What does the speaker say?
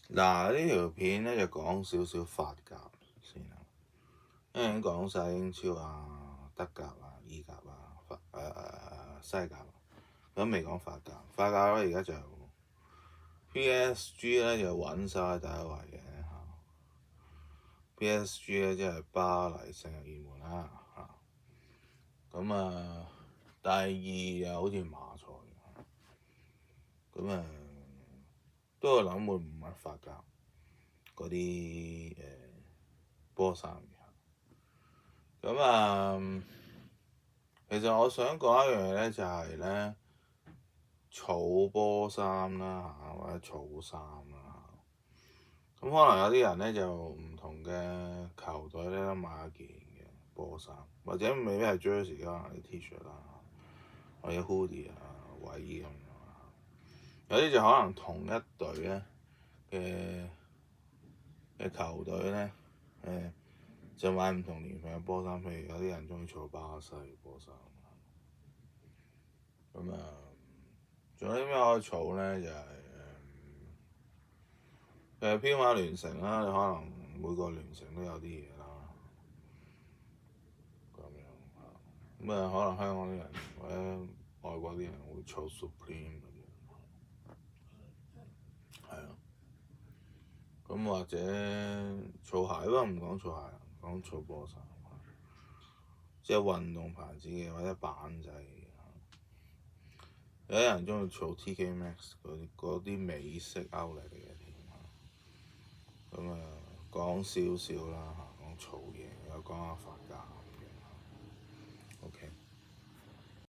嗱，呢條片咧就講少少法甲先啦，因為已經講晒英超啊、德甲啊、意甲啊、西甲，咁未講法甲。法甲咧而家就 PSG 咧就穩晒喺第一位嘅嚇。PSG 咧即係巴黎聖日耳門啦嚇。咁第二又好似馬賽，咁都係諗會唔係法甲嗰啲波衫嘅。咁其實我想講一樣嘢咧，就係咧儲波衫啦嚇，或者儲衫啦。咁可能有啲人咧就唔同嘅球隊咧都買一件嘅波衫，或者未必係 jersey 啦，啲 T-shirt 啦，或者 hoodie 啊、衞衣咁樣。有啲就可能同一隊咧嘅球隊咧就買唔同年份嘅波衫，譬如有啲人中意儲巴西嘅波衫。咁仲有啲咩可以儲咧？就係編碼聯乘啦，你可能每個聯乘都有啲嘢啦，咁樣可能香港啲人或者外國啲人會儲 Supreme 咁樣，係啊。咁或者儲鞋，不過唔講儲鞋，講儲波衫，即係運動牌子嘅或者板仔嘅。有啲人中意儲 TK Maxx 嗰啲美式歐力嚟嘅添。咁講少少啦嚇，講儲嘢，又講下法甲咁樣。OK。